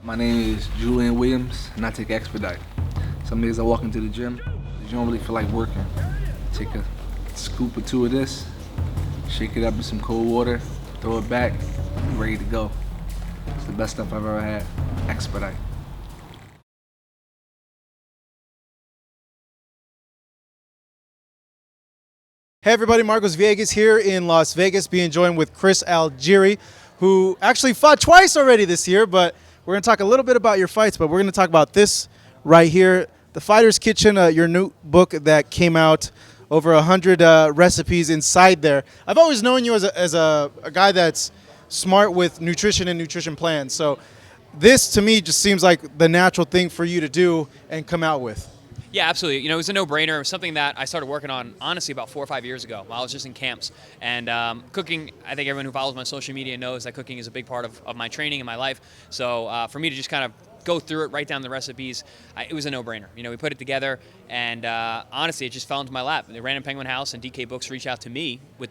My name is Julian Williams, and I take Expedite. Some days I walk into the gym, you don't really feel like working. Take a scoop or two of this, shake it up in some cold water, throw it back, you're ready to go. It's the best stuff I've ever had. Expedite. Hey everybody, Marcos Villegas here in Las Vegas, being joined with Chris Algieri, who actually fought twice already this year, but we're going to talk a little bit about your fights, but we're going to talk about this right here, The Fighter's Kitchen, your new book that came out, over 100 recipes inside there. I've always known you as a guy that's smart with nutrition and nutrition plans, so this to me just seems like the natural thing for you to do and come out with. Yeah, absolutely. You know, it was a no-brainer. It was something that I started working on, honestly, about 4 or 5 years ago while I was just in camps. And cooking, I think everyone who follows my social media knows that cooking is a big part of my training and my life. So for me to just kind of go through it, write down the recipes, it was a no-brainer. You know, we put it together, and honestly, it just fell into my lap. The Random Penguin House and DK Books reached out to me with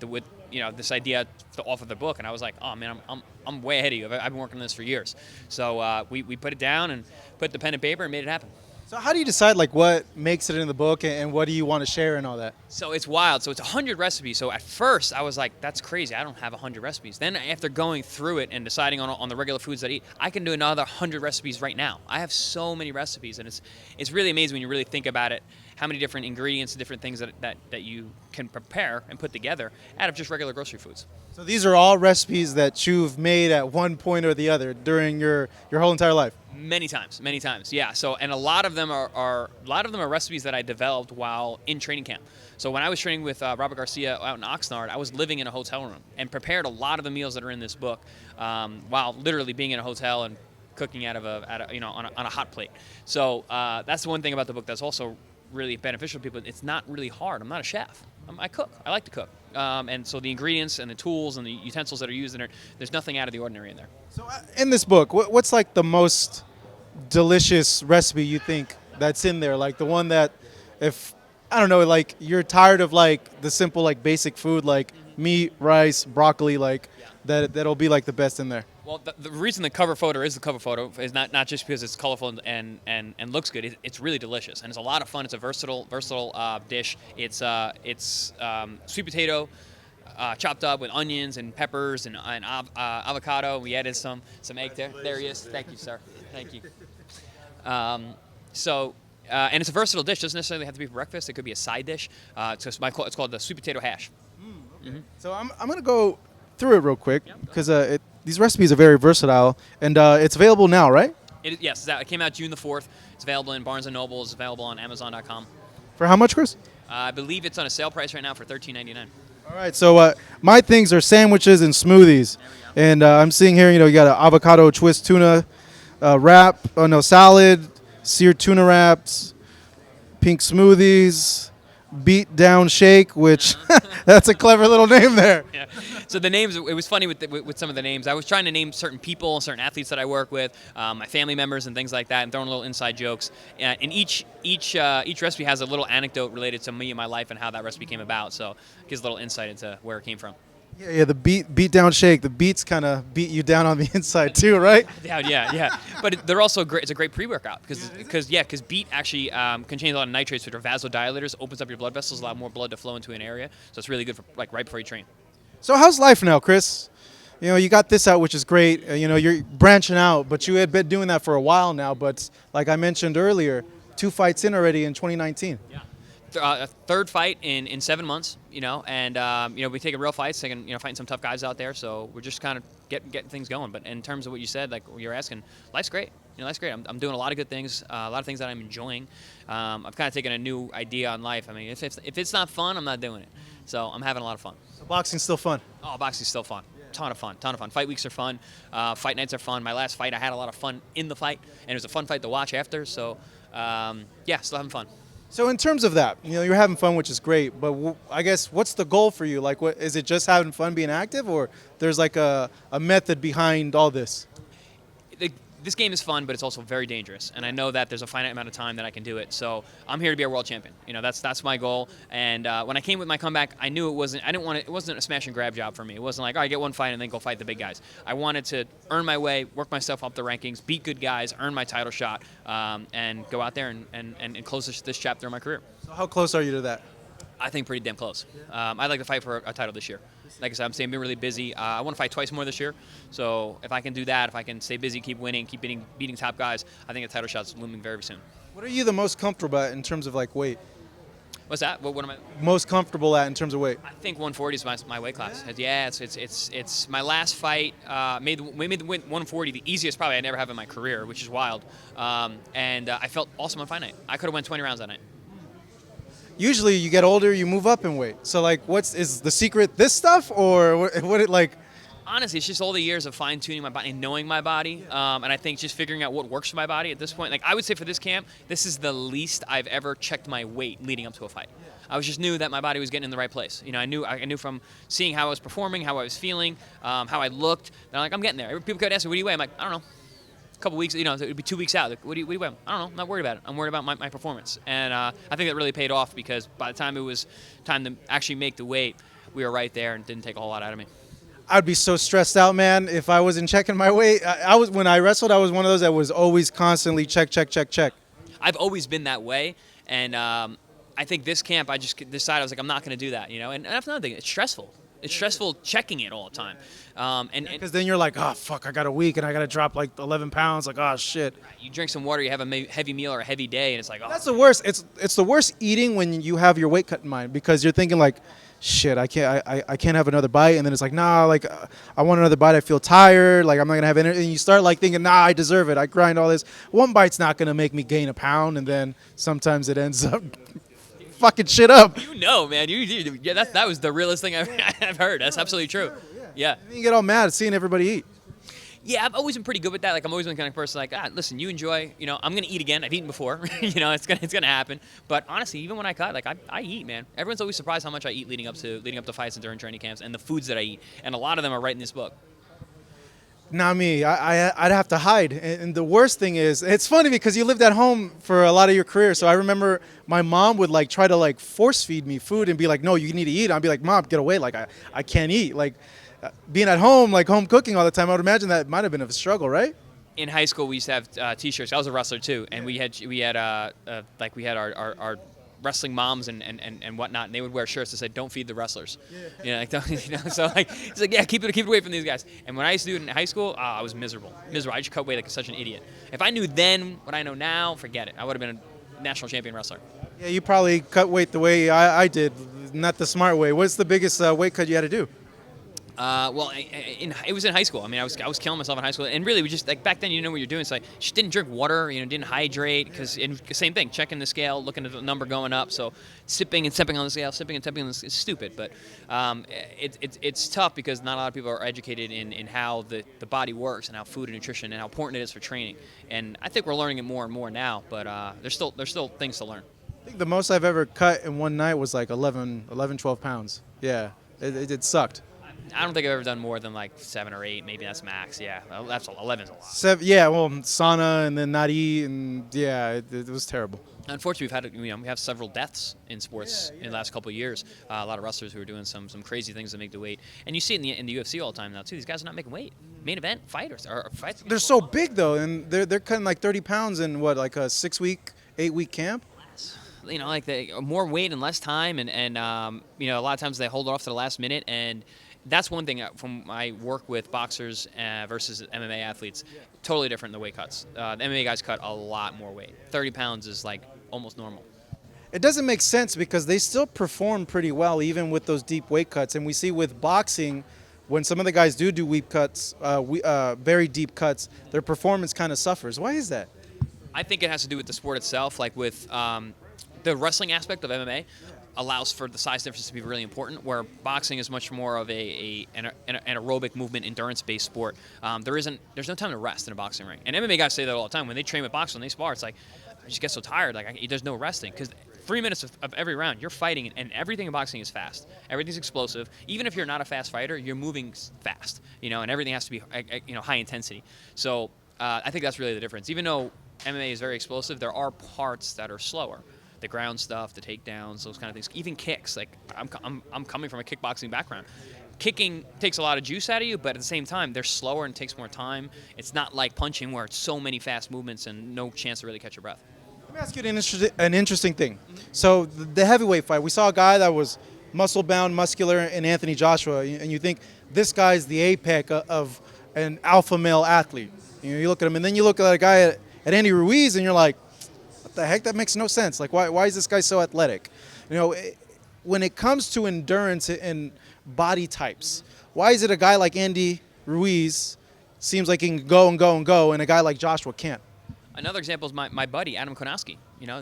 this idea to offer the book, and I was like, oh man, I'm way ahead of you. I've been working on this for years. So we put it down and put the pen and paper and made it happen. So how do you decide like what makes it in the book and what do you want to share and all that? So it's wild. So it's 100 recipes. So at first I was like, that's crazy. I don't have 100 recipes. Then after going through it and deciding on the regular foods that I eat, I can do another 100 recipes right now. I have so many recipes, and it's really amazing when you really think about it, how many different ingredients and different things that you can prepare and put together out of just regular grocery foods. So these are all recipes that you've made at one point or the other during your whole entire life. Many times, yeah. So, and a lot of them are recipes that I developed while in training camp. So when I was training with Robert Garcia out in Oxnard, I was living in a hotel room and prepared a lot of the meals that are in this book while literally being in a hotel and cooking out of on a hot plate. So that's the one thing about the book that's also really beneficial to people. It's not really hard. I'm not a chef. I cook. I like to cook. And so the ingredients and the tools and the utensils that are used in it, there's nothing out of the ordinary in there. So in this book, what's like the most delicious recipe you think that's in there? Like the one that, if, I don't know, like you're tired of like the simple like basic food like meat, rice, broccoli, like that'll be like the best in there. Well, the reason the cover photo is the cover photo is not just because it's colorful and looks good. It's really delicious, and it's a lot of fun. It's a versatile dish. It's sweet potato chopped up with onions and peppers and avocado. We added some egg there. There he is. Thank you, sir. Thank you. And it's a versatile dish. It doesn't necessarily have to be for breakfast. It could be a side dish. It's called the sweet potato hash. Okay. Mm-hmm. So I'm gonna go through it real quick because these recipes are very versatile, and it's available now, right? Yes, it came out June the 4th. It's available in Barnes & Noble. It's available on Amazon.com. For how much, Chris? I believe it's on a sale price right now for $13.99. All right, so my things are sandwiches and smoothies, and I'm seeing here, you got an avocado twist tuna wrap, salad, seared tuna wraps, pink smoothies, beat down shake, which that's a clever little name there. Yeah. So the names, it was funny with some of the names. I was trying to name certain people, certain athletes that I work with, my family members and things like that, and throwing little inside jokes. And each recipe has a little anecdote related to me and my life and how that recipe came about. So it gives a little insight into where it came from. Yeah, the beat down shake. The beats kind of beat you down on the inside too, right? Yeah. But they're also great. It's a great pre-workout because beet actually contains a lot of nitrates, which are vasodilators, opens up your blood vessels, allow more blood to flow into an area. So it's really good for like right before you train. So how's life now, Chris? You got this out, which is great. You're branching out, but you had been doing that for a while now. But like I mentioned earlier, 2 fights in already in 2019. Yeah. A third fight in 7 months, and we taking real fights, fighting some tough guys out there. So we're just kind of getting things going. But in terms of what you said, like you're asking, life's great. Life's great. I'm doing a lot of good things, a lot of things that I'm enjoying. I've kind of taken a new idea on life. I mean, if it's not fun, I'm not doing it. So I'm having a lot of fun. So boxing's still fun. Oh, boxing's still fun. Ton of fun. Fight weeks are fun. Fight nights are fun. My last fight, I had a lot of fun in the fight, and it was a fun fight to watch after. So, still having fun. So in terms of that, you're having fun, which is great. But I guess what's the goal for you? Like, what is it? Just having fun, being active, or there's like a method behind all this? this game is fun, but it's also very dangerous, and I know that there's a finite amount of time that I can do it. So I'm here to be a world champion. That's my goal. And when I came with my comeback, I knew it wasn't a smash and grab job for me. It wasn't like, all right, get one fight and then go fight the big guys. I wanted to earn my way, work myself up the rankings, beat good guys, earn my title shot, and go out there and close this chapter of my career. So how close are you to that? I think pretty damn close. I'd like to fight for a title this year. Like I said, I've been really busy. I want to fight twice more this year. So if I can do that, if I can stay busy, keep winning, keep beating top guys, I think a title shot's looming very soon. What are you the most comfortable at in terms of like weight? What's that? What am I? Most comfortable at in terms of weight? I think 140 is my weight class. Yeah, it's my last fight. Made the 140 the easiest probably I never have in my career, which is wild. And I felt awesome on fight night. I could have won 20 rounds that night. Usually you get older, you move up in weight. So like, is the secret this stuff, or what it like? Honestly, it's just all the years of fine-tuning my body and knowing my body, and I think just figuring out what works for my body at this point. Like I would say for this camp, this is the least I've ever checked my weight leading up to a fight. I just knew that my body was getting in the right place. I knew from seeing how I was performing, how I was feeling, how I looked. And I'm like, I'm getting there. People could ask me, what do you weigh? I'm like, I don't know. A couple weeks, it would be 2 weeks out. Like, what do you weigh? I don't know. I'm not worried about it. I'm worried about my performance. And I think that really paid off because by the time it was time to actually make the weight, we were right there and it didn't take a whole lot out of me. I'd be so stressed out, man, if I wasn't checking my weight. When I wrestled, I was one of those that was always constantly check. I've always been that way, and I think this camp, I just decided I was like, I'm not going to do that, And that's another thing. It's stressful. It's stressful checking it all the time. Because then you're like, oh, fuck, I got a week and I got to drop like 11 pounds. Like, oh, shit. You drink some water, you have a heavy meal or a heavy day, and it's like, oh. That's the worst. It's the worst eating when you have your weight cut in mind because you're thinking like, shit, I can't have another bite. And then it's like, nah, like, I want another bite. I feel tired. Like, I'm not going to have energy. And you start like thinking, nah, I deserve it. I grind all this. One bite's not going to make me gain a pound. And then sometimes it ends up fucking shit up. Man. That was the realest thing I've heard. That's absolutely true. Yeah. And then you get all mad at seeing everybody eat. Yeah, I've always been pretty good with that. Like, I'm always been the kind of person like, listen, you enjoy. I'm gonna eat again. I've eaten before. It's gonna happen. But honestly, even when I cut, like, I eat, man. Everyone's always surprised how much I eat leading up to fights and during training camps, and the foods that I eat. And a lot of them are right in this book. Not me. I'd have to hide. And the worst thing is, it's funny because you lived at home for a lot of your career. So I remember my mom would like try to like force feed me food and be like, no, you need to eat. I'd be like, Mom, get away. Like, I can't eat. Like, being at home, like home cooking all the time, I would imagine that might have been a struggle, right? In high school, we used to have T-shirts. I was a wrestler too, and we had our wrestling moms and whatnot, and they would wear shirts that said "Don't feed the wrestlers." Yeah. So like it's like, yeah, keep it away from these guys. And when I used to do it in high school, I was miserable. I just cut weight like such an idiot. If I knew then what I know now, forget it. I would have been a national champion wrestler. Yeah, you probably cut weight the way I did, not the smart way. What's the biggest weight cut you had to do? It was in high school. I mean, I was killing myself in high school, and really, we just like back then, you know what you're doing. It's like just didn't drink water, didn't hydrate, because same thing, checking the scale, looking at the number going up. So sipping and stepping on the scale, is stupid. But it's tough because not a lot of people are educated in how the body works and how food and nutrition and how important it is for training. And I think we're learning it more and more now. But there's still things to learn. I think the most I've ever cut in one night was like 12 pounds. Yeah, it sucked. I don't think I've ever done more than like 7 or 8. Maybe that's max. Yeah, 11's a lot. Sauna and then not eat, and yeah, it was terrible. Unfortunately, we have several deaths in sports in the last couple of years. A lot of wrestlers who are doing some crazy things to make the weight, and you see it in the UFC all the time now too. These guys are not making weight. Main event fighters or fights. They're so big though, and they're cutting like 30 pounds in what, like a 6-week, 8-week camp. Like more weight in less time, and a lot of times they hold it off to the last minute. And that's one thing from my work with boxers versus MMA athletes. Totally different in the weight cuts. The MMA guys cut a lot more weight. 30 pounds is like almost normal. It doesn't make sense because they still perform pretty well even with those deep weight cuts. And we see with boxing, when some of the guys do weight cuts, very deep cuts, their performance kind of suffers. Why is that? I think it has to do with the sport itself. Like with the wrestling aspect of MMA, allows for the size difference to be really important, where boxing is much more of an aerobic movement, endurance-based sport. There's no time to rest in a boxing ring. And MMA guys say that all the time. When they train with boxing, when they spar, it's like, I just get so tired. Like, there's no resting. Because 3 minutes of every round, you're fighting, and everything in boxing is fast. Everything's explosive. Even if you're not a fast fighter, you're moving fast, and everything has to be, high intensity. So I think that's really the difference. Even though MMA is very explosive, there are parts that are slower. The ground stuff, the takedowns, those kind of things. Even kicks. Like I'm coming from a kickboxing background. Kicking takes a lot of juice out of you, but at the same time, they're slower and takes more time. It's not like punching where it's so many fast movements and no chance to really catch your breath. Let me ask you an interesting thing. So the heavyweight fight, we saw a guy that was muscle-bound, muscular, in Anthony Joshua, and you think this guy's the apex of an alpha male athlete. You look at him, and then you look at a guy at Andy Ruiz, and you're like, what the heck? That makes no sense. Like, why is this guy so athletic? When it comes to endurance and body types, why is it a guy like Andy Ruiz seems like he can go and go and go, and a guy like Joshua can't? Another example is my buddy, Adam Konowski. Yeah,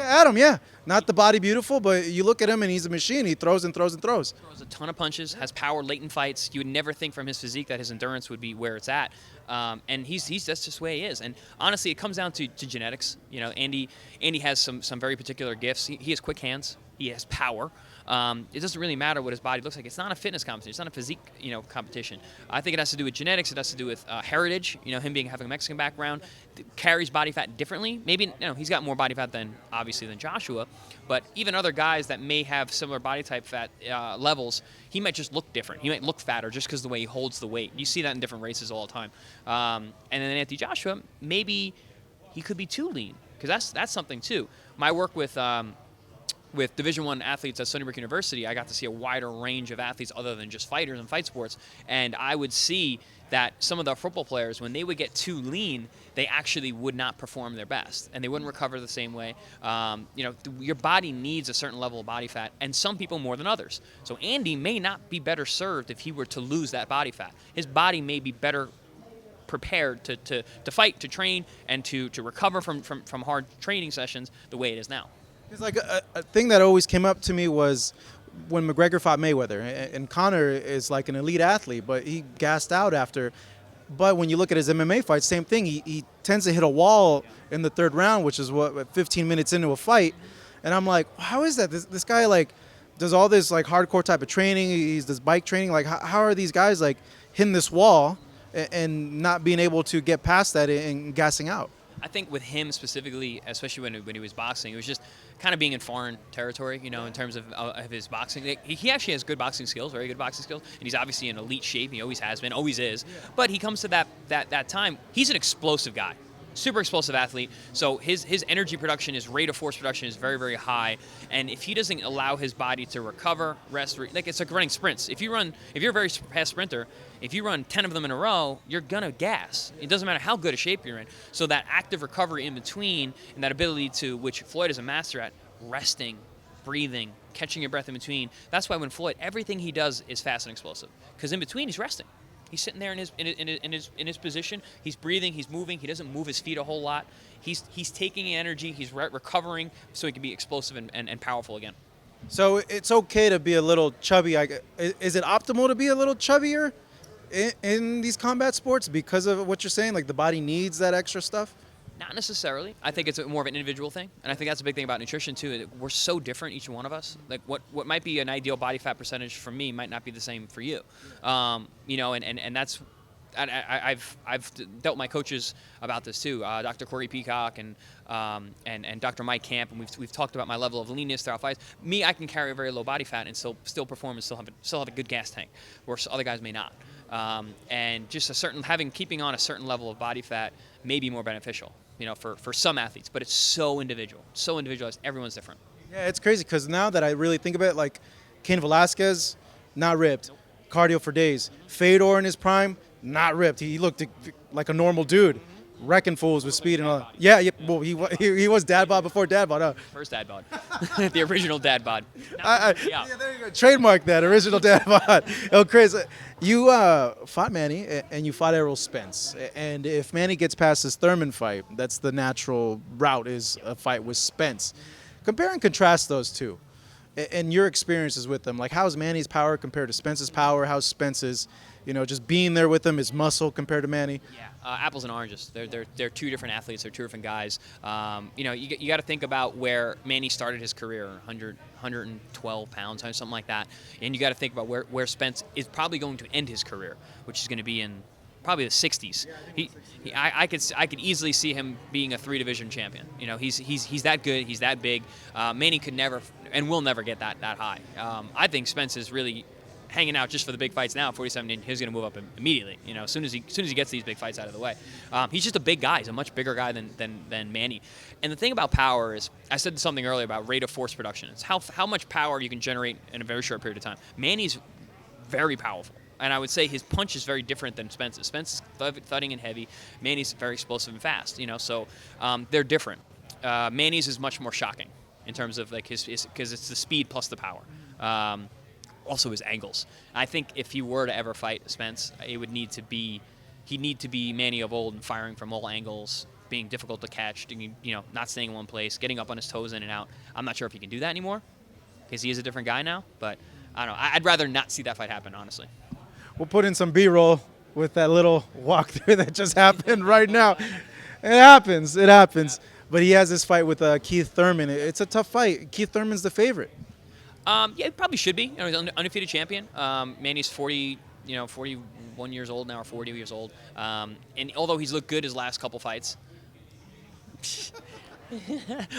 Adam, yeah. Not the body beautiful, but you look at him and he's a machine. He throws and throws and throws. Throws a ton of punches, has power late in fights. You would never think from his physique that his endurance would be where it's at. And that's just the way he is. And honestly, it comes down to genetics. Andy has some very particular gifts. He has quick hands. He has power. It doesn't really matter what his body looks like. It's not a fitness competition. It's not a physique, competition. I think it has to do with genetics. It has to do with heritage. Him having a Mexican background, carries body fat differently. Maybe he's got more body fat than Joshua, but even other guys that may have similar body type fat levels, he might just look different. He might look fatter just because of the way he holds the weight. You see that in different races all the time. And then Anthony Joshua, maybe he could be too lean, because that's something too. My work with Division I athletes at Stony Brook University, I got to see a wider range of athletes other than just fighters and fight sports. And I would see that some of the football players, when they would get too lean, they actually would not perform their best, and they wouldn't recover the same way. Your body needs a certain level of body fat, and some people more than others. So Andy may not be better served if he were to lose that body fat. His body may be better prepared to fight, to train, and to recover from hard training sessions the way it is now. It's like a thing that always came up to me was when McGregor fought Mayweather, and Conor is like an elite athlete, but he gassed out after. But when you look at his MMA fights, same thing. He tends to hit a wall in the third round, which is 15 minutes into a fight. And I'm like, how is that? This guy like does all this like hardcore type of training. He's this bike training. Like how are these guys like hitting this wall and not being able to get past that and gassing out? I think with him specifically, especially when he was boxing, it was just kind of being in foreign territory, in terms of his boxing. He actually has good boxing skills, very good boxing skills, and he's obviously in elite shape. He always has been, always is. But he comes to that time, he's an explosive guy. Super explosive athlete, so his energy production, his rate of force production is very, very high. And if he doesn't allow his body to recover, rest, like it's like running sprints. If you're a very fast sprinter, if you run 10 of them in a row, you're gonna gas. It doesn't matter how good a shape you're in. So that active recovery in between, and that ability to, which Floyd is a master at, resting, breathing, catching your breath in between. That's why when Floyd, everything he does is fast and explosive, because in between he's resting. He's sitting there in his position. He's breathing. He's moving. He doesn't move his feet a whole lot. He's taking energy. He's recovering so he can be explosive and powerful again. So it's okay to be a little chubby. Is it optimal to be a little chubbier in these combat sports because of what you're saying? Like the body needs that extra stuff? Not necessarily. I think it's more of an individual thing, and I think that's a big thing about nutrition too. We're so different, each one of us. Like what might be an ideal body fat percentage for me might not be the same for you. And that's. I've dealt with my coaches about this too, Dr. Corey Peacock and Dr. Mike Camp, and we've talked about my level of leanness throughout fights. Me, I can carry a very low body fat and still perform and still have a good gas tank, where other guys may not. And just keeping on a certain level of body fat may be more beneficial, for some athletes, but it's so individualized. Everyone's different. Yeah, it's crazy because now that I really think about it, like Cain Velasquez, not ripped, cardio for days. Fedor in his prime, not ripped. He looked like a normal dude, wrecking fools with speed and all. Yeah. Well, he was dad bod before dad bod. Huh? First dad bod, the original dad bod. Yeah, there you go. Trademark that original dad bod. Oh, Chris, you fought Manny and you fought Errol Spence. And if Manny gets past his Thurman fight, that's the natural route, is a fight with Spence. Compare and contrast those two and your experiences with them. Like, how's Manny's power compared to Spence's power? How's Spence's, just being there with him, his muscle compared to Manny? Yeah, apples and oranges. They're two different athletes. They're two different guys. You got to think about where Manny started his career, 112 pounds, something like that. And you got to think about where Spence is probably going to end his career, which is going to be in probably the 60s. I could easily see him being a 3-division champion. You know, he's that good. He's that big. Manny could never and will never get that high. I think Spence is really hanging out just for the big fights now. 47, and he's going to move up immediately. You know, as soon as he gets these big fights out of the way, he's just a big guy. He's a much bigger guy than Manny. And the thing about power is, I said something earlier about rate of force production. It's how much power you can generate in a very short period of time. Manny's very powerful, and I would say his punch is very different than Spence's. Spence is thudding and heavy. Manny's very explosive and fast. You know, so they're different. Manny's is much more shocking in terms of like his because it's the speed plus the power. Also his angles. I think if he were to ever fight Spence, he'd need to be Manny of old and firing from all angles, being difficult to catch, not staying in one place, getting up on his toes in and out. I'm not sure if he can do that anymore because he is a different guy now, but I don't know. I'd rather not see that fight happen, honestly. We'll put in some B-roll with that little walkthrough that just happened right now. It happens. But he has this fight with Keith Thurman. It's a tough fight. Keith Thurman's the favorite. Yeah, it probably should be. You know, he's an undefeated champion. Manny's 41 years old now, or 40 years old. And although he's looked good his last couple fights,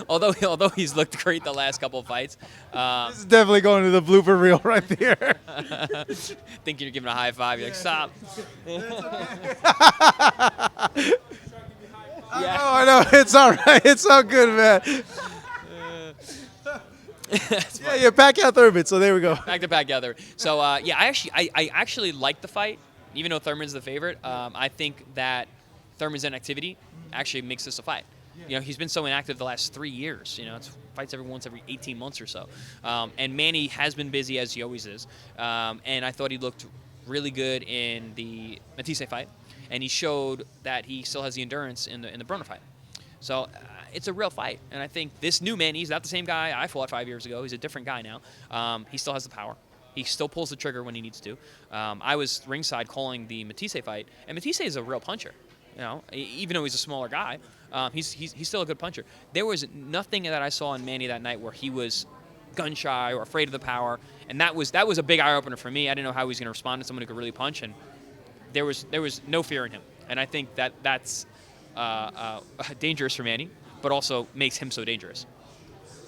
although he's looked great the last couple of fights, this is definitely going to the blooper reel right there. Think you're giving a high five. You're like, stop. I know. It's all right. It's all good, man. Yeah, Pacquiao Thurman. So there we go. Back to Pacquiao Thurman. So I actually like the fight, even though Thurman's the favorite. I think that Thurman's inactivity actually makes this a fight. You know, he's been so inactive the last 3 years. You know, it's fights every 18 months or so. And Manny has been busy, as he always is. And I thought he looked really good in the Matisse fight, and he showed that he still has the endurance in the Broner fight. So it's a real fight, and I think this new Manny, he's not the same guy I fought 5 years ago. He's a different guy now. He still has the power. He still pulls the trigger when he needs to. I was ringside calling the Matisse fight, and Matisse is a real puncher. You know, even though he's a smaller guy, he's still a good puncher. There was nothing that I saw in Manny that night where he was gun shy or afraid of the power, and that was a big eye opener for me. I didn't know how he was going to respond to someone who could really punch, and there was no fear in him. And I think that's dangerous for Manny, but also makes him so dangerous.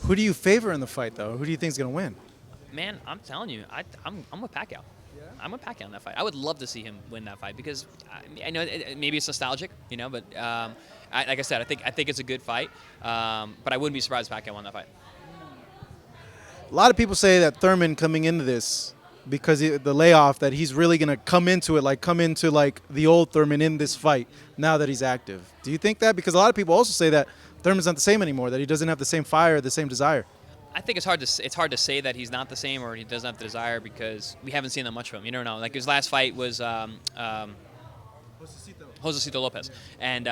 Who do you favor in the fight, though? Who do you think is going to win? Man, I'm telling you, I'm with Pacquiao. Yeah? I'm with Pacquiao in that fight. I would love to see him win that fight because I know maybe it's nostalgic, but like I said, I think it's a good fight. But I wouldn't be surprised if Pacquiao won that fight. A lot of people say that Thurman coming into this, because the layoff, that he's really going to come into the old Thurman in this fight now that he's active. Do you think that? Because a lot of people also say that Thurman's not the same anymore, that he doesn't have the same fire, the same desire. I think it's hard to say that he's not the same or he doesn't have the desire because we haven't seen that much from him. You don't know. Like his last fight was Josecito Lopez, and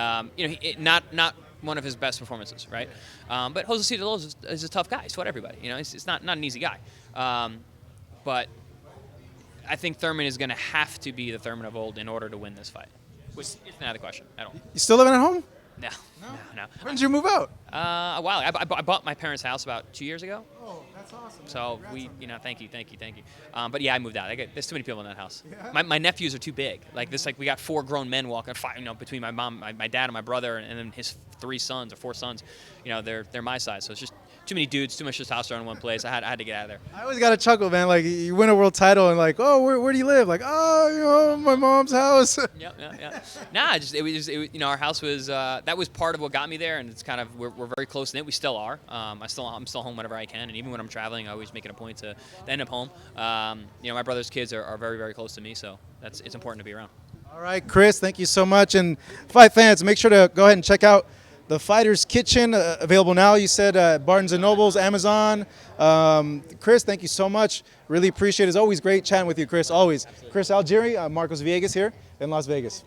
not one of his best performances, right? But Josecito Lopez is a tough guy. He's fought everybody. You know, it's not an easy guy. But I think Thurman is going to have to be the Thurman of old in order to win this fight. Which is not the question at all. You still living at home? No. When did you move out? A while. I bought my parents' house about 2 years ago. Oh, that's awesome. So thank you. But yeah, I moved out. There's too many people in that house. Yeah. My nephews are too big. We got 4 grown men walking, between my mom, my dad, and my brother, and then his 3 sons or 4 sons. They're my size. So it's just too many dudes, too much testosterone in one place. I had to get out of there. I always got to chuckle, man. Like, you win a world title and where do you live? Like, my mom's house. Yeah. Nah, our house was that was part of what got me there, and it's kind of we're very close knit. We still are. I'm still home whenever I can, and even when I'm traveling, I always make it a point to end up home. My brother's kids are very, very close to me, so it's important to be around. All right, Chris, thank you so much, and fight fans, make sure to go ahead and check out The Fighter's Kitchen, available now, you said, Barnes & Nobles, Amazon. Chris, thank you so much. Really appreciate it. It's always great chatting with you, Chris, always. Absolutely. Chris Algieri, Marcos Villegas here in Las Vegas.